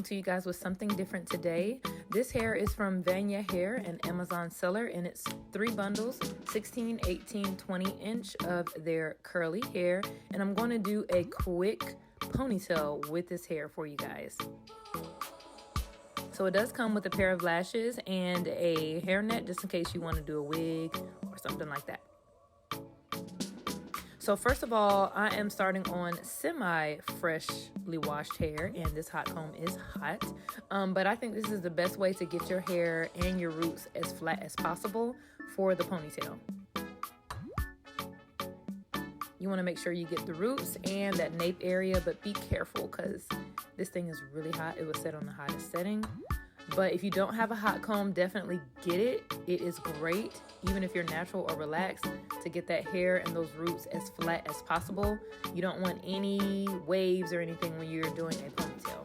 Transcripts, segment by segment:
to you guys with something different today. This hair is from Vanya Hair, an Amazon seller, and it's 3 bundles, 16, 18, 20 inch of their curly hair. And I'm going to do a quick ponytail with this hair for you guys. So it does come with a pair of lashes and a hairnet just in case you want to do a wig or something like that. So first of all, I am starting on semi-freshly washed hair, and this hot comb is hot. But I think this is the best way to get your hair and your roots as flat as possible for the ponytail. You want to make sure you get the roots and that nape area, but be careful because this thing is really hot. It was set on the hottest setting. But if you don't have a hot comb, definitely get it. It is great, even if you're natural or relaxed, to get that hair and those roots as flat as possible. You don't want any waves or anything when you're doing a ponytail.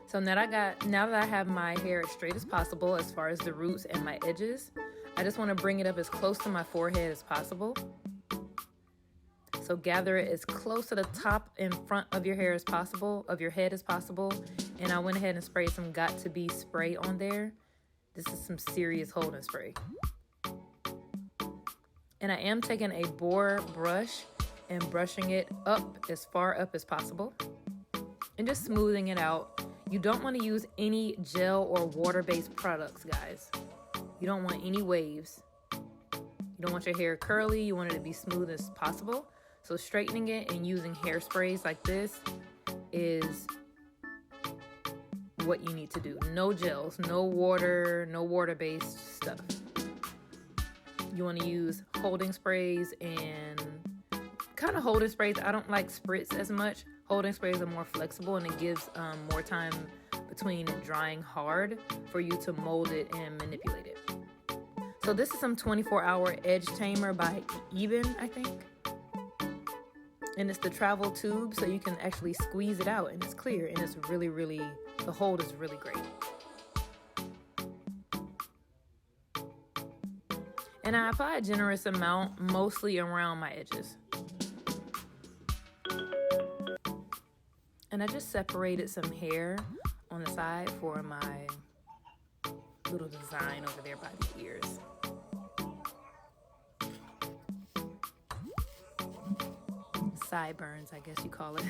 So now that I have my hair as straight as possible as far as the roots and my edges, I just want to bring it up as close to my forehead as possible. So gather it as close to the top and front of your hair as possible, of your head as possible. And I went ahead and sprayed some Got To Be spray on there. This is some serious holding spray. And I am taking a boar brush and brushing it up as far up as possible and just smoothing it out. You don't want to use any gel or water-based products, guys. You don't want any waves. You don't want your hair curly. You want it to be smooth as possible. So straightening it and using hairsprays like this is what you need to do. No gels, no water, no water-based stuff. You want to use holding sprays and kind of holding sprays. I don't like spritz as much. Holding sprays are more flexible and it gives more time between drying hard for you to mold it and manipulate it. So this is some 24-hour edge tamer by Eben, I think. And it's the travel tube, so you can actually squeeze it out and it's clear and it's really, the hold is really great. And I apply a generous amount, mostly around my edges. And I just separated some hair on the side for my little design over there by the ears. Sideburns, I guess you call it.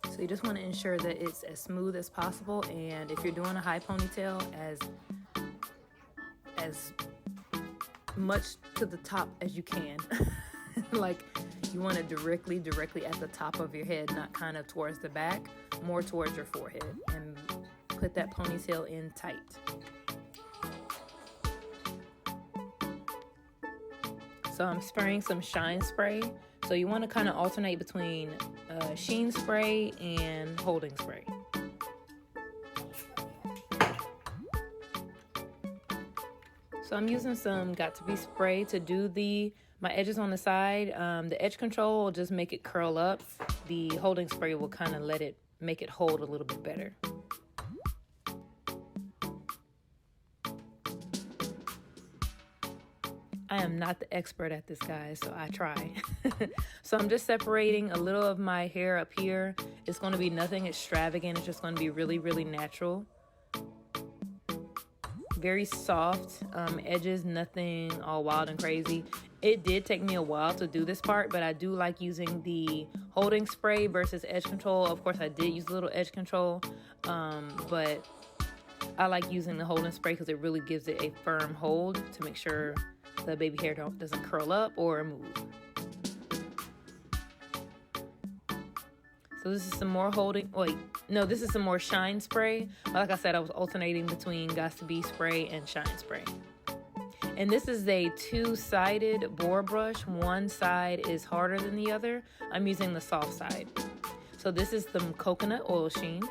So you just want to ensure that it's as smooth as possible, and if you're doing a high ponytail, as much to the top as you can. Like you want it directly at the top of your head, not kind of towards the back, more towards your forehead, and put that ponytail in tight. So I'm spraying some shine spray. So you want to kind of alternate between sheen spray and holding spray. So I'm using some Got To Be spray to do my edges on the side. The edge control will just make it curl up. The holding spray will kind of make it hold a little bit better. I am not the expert at this, guys, so I try. So I'm just separating a little of my hair up here. It's going to be nothing extravagant. It's just going to be really natural. Very soft edges, nothing all wild and crazy. It did take me a while to do this part, but I do like using the holding spray versus edge control. Of course, I did use a little edge control, but I like using the holding spray because it really gives it a firm hold to make sure the baby hair doesn't curl up or move. So this is some more this is some more shine spray. Like I said, I was alternating between Got To Be spray and shine spray. And this is a 2-sided boar brush. One side is harder than the other. I'm using the soft side. So this is the coconut oil sheen.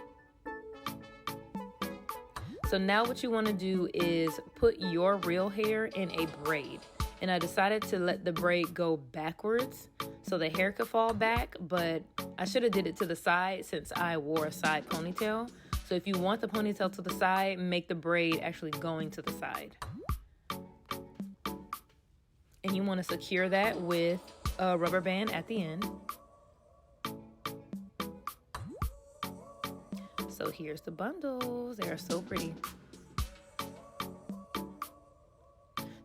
So now what you want to do is put your real hair in a braid. And I decided to let the braid go backwards so the hair could fall back, but I should have did it to the side since I wore a side ponytail. So if you want the ponytail to the side, make the braid actually going to the side. And you want to secure that with a rubber band at the end. So here's the bundles. They are so pretty.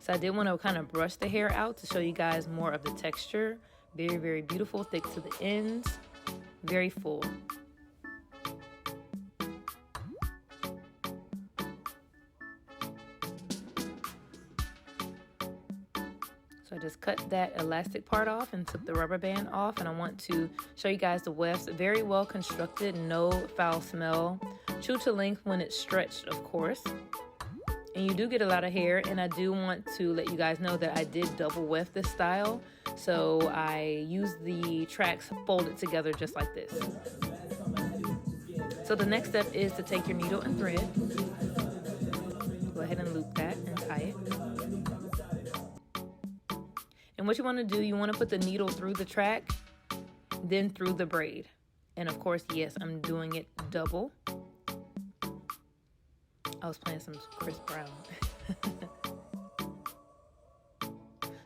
So I did want to kind of brush the hair out to show you guys more of the texture. Very, very beautiful, thick to the ends, very full. So I just cut that elastic part off and took the rubber band off, and I want to show you guys the wefts. Very well constructed, no foul smell. True to length when it's stretched, of course. And you do get a lot of hair, and I do want to let you guys know that I did double weft this style. So I used the tracks folded together just like this. So the next step is to take your needle and thread. Go ahead and loop that and tie it. And what you want to do, you want to put the needle through the track, then through the braid. And of course, yes, I'm doing it double. I was playing some Chris Brown.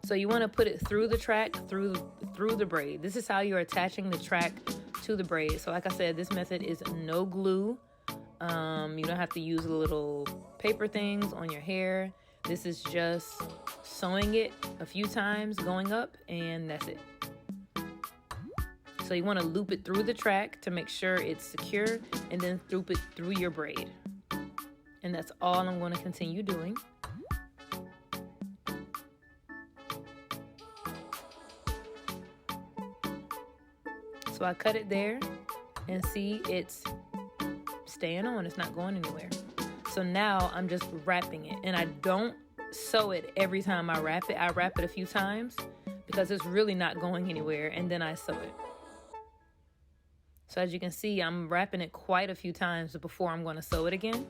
So you want to put it through the track, through the braid. This is how you're attaching the track to the braid. So like I said, this method is no glue. You don't have to use little paper things on your hair. This is just sewing it a few times, going up, and that's it. So you want to loop it through the track to make sure it's secure, and then loop it through your braid. And that's all I'm going to continue doing. So I cut it there, and see, it's staying on. It's not going anywhere. So now I'm just wrapping it, and I don't sew it every time I wrap it. I wrap it a few times because it's really not going anywhere, and then I sew it. So as you can see, I'm wrapping it quite a few times before I'm going to sew it again.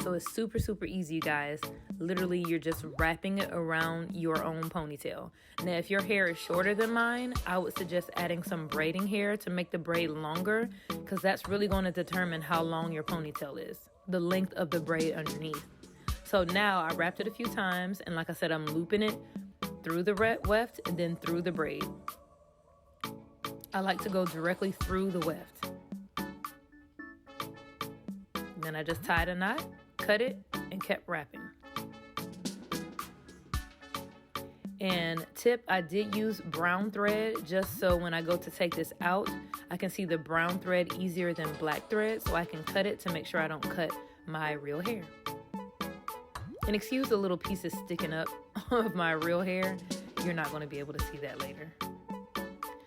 So it's super, super easy, you guys. Literally, you're just wrapping it around your own ponytail. Now, if your hair is shorter than mine, I would suggest adding some braiding hair to make the braid longer, because that's really going to determine how long your ponytail is, the length of the braid underneath. So now I wrapped it a few times, and like I said, I'm looping it through the weft and then through the braid. I like to go directly through the weft. Then I just tied a knot, cut it, and kept wrapping. And tip, I did use brown thread just so when I go to take this out, I can see the brown thread easier than black thread, so I can cut it to make sure I don't cut my real hair. And excuse the little pieces sticking up of my real hair. You're not going to be able to see that later.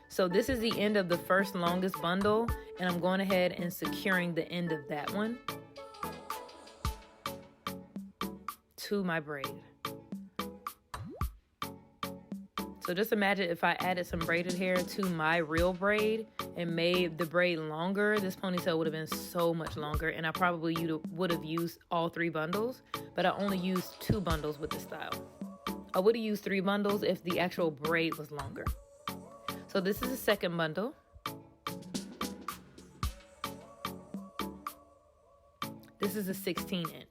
So this is the end of the first longest bundle, and I'm going ahead and securing the end of that one to my braid. So just imagine if I added some braided hair to my real braid and made the braid longer, this ponytail would have been so much longer, and I probably would have used all 3 bundles, but I only used 2 bundles with this style. I would have used 3 bundles if the actual braid was longer. So this is the second bundle. This is a 16-inch.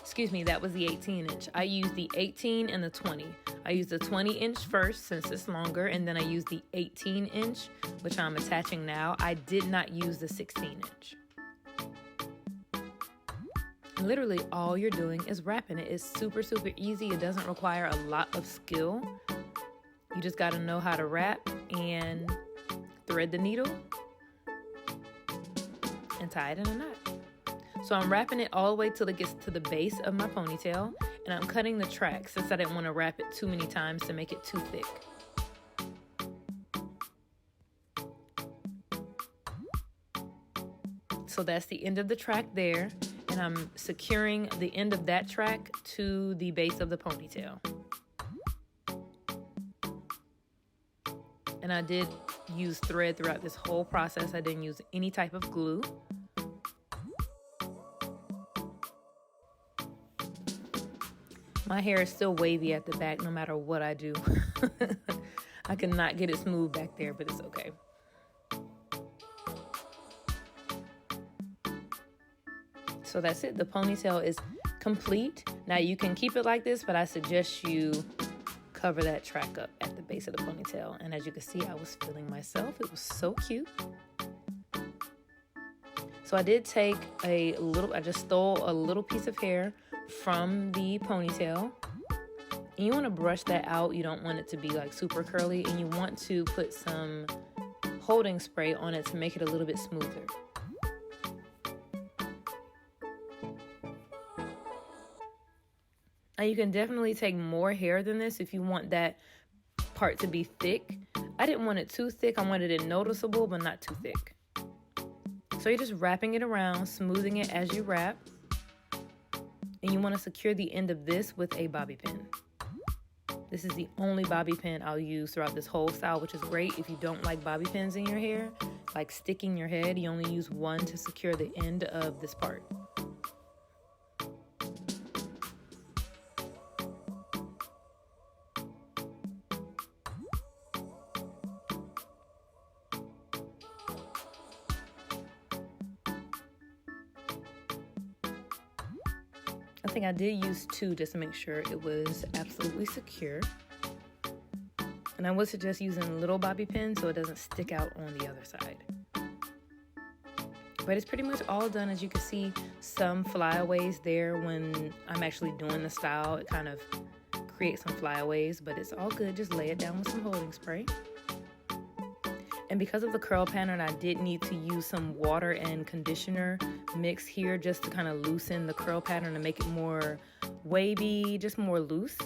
Excuse me, that was the 18-inch. I used the 18 and the 20. I used the 20-inch first since it's longer, and then I used the 18-inch, which I'm attaching now. I did not use the 16-inch. Literally, all you're doing is wrapping it. It's super, super easy. It doesn't require a lot of skill. You just got to know how to wrap and thread the needle and tie it in a knot. So I'm wrapping it all the way till it gets to the base of my ponytail, and I'm cutting the track since I didn't want to wrap it too many times to make it too thick. So that's the end of the track there, and I'm securing the end of that track to the base of the ponytail. And I did use thread throughout this whole process. I didn't use any type of glue. My hair is still wavy at the back no matter what I do. I cannot get it smooth back there, but it's okay. So that's it. The ponytail is complete. Now you can keep it like this, but I suggest you cover that track up at the base of the ponytail. And as you can see, I was feeling myself. It was so cute. So I did take I just stole a little piece of hair from the ponytail. And you want to brush that out. You don't want it to be like super curly, and you want to put some holding spray on it to make it a little bit smoother. Now you can definitely take more hair than this if you want that part to be thick. I didn't want it too thick. I wanted it noticeable, but not too thick. So you're just wrapping it around, smoothing it as you wrap. And you want to secure the end of this with a bobby pin. This is the only bobby pin I'll use throughout this whole style, which is great if you don't like bobby pins in your hair, like sticking your head. You only use one to secure the end of this part. I think I did use two just to make sure it was absolutely secure. And I would suggest using little bobby pins so it doesn't stick out on the other side. But it's pretty much all done. As you can see, some flyaways there when I'm actually doing the style. It kind of creates some flyaways, but it's all good. Just lay it down with some holding spray. And because of the curl pattern, I did need to use some water and conditioner mix here just to kind of loosen the curl pattern and make it more wavy, just more loose.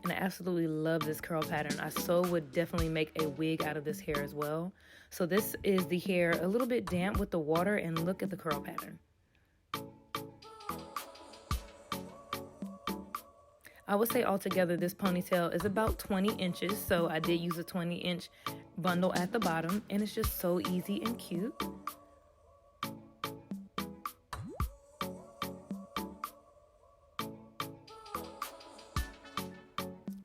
And I absolutely love this curl pattern. I so would definitely make a wig out of this hair as well. So this is the hair a little bit damp with the water, and look at the curl pattern. I would say altogether this ponytail is about 20 inches, so I did use a 20-inch bundle at the bottom, and it's just so easy and cute.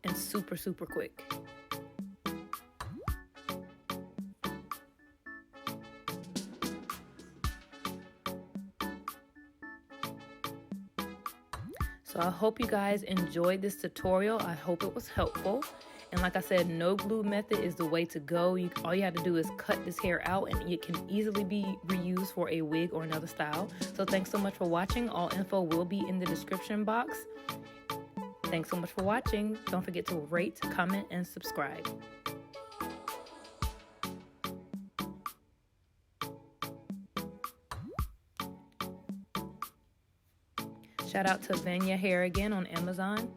And super, super quick. So I hope you guys enjoyed this tutorial. I hope it was helpful. And like I said, no glue method is the way to go. All you have to do is cut this hair out, and it can easily be reused for a wig or another style. So thanks so much for watching. All info will be in the description box. Thanks so much for watching. Don't forget to rate, comment, and subscribe. Shout out to Vanya Hair again on Amazon.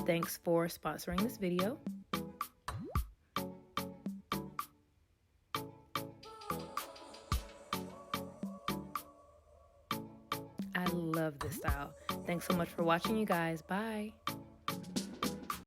Thanks for sponsoring this video. I love this style. Thanks so much for watching, you guys. Bye.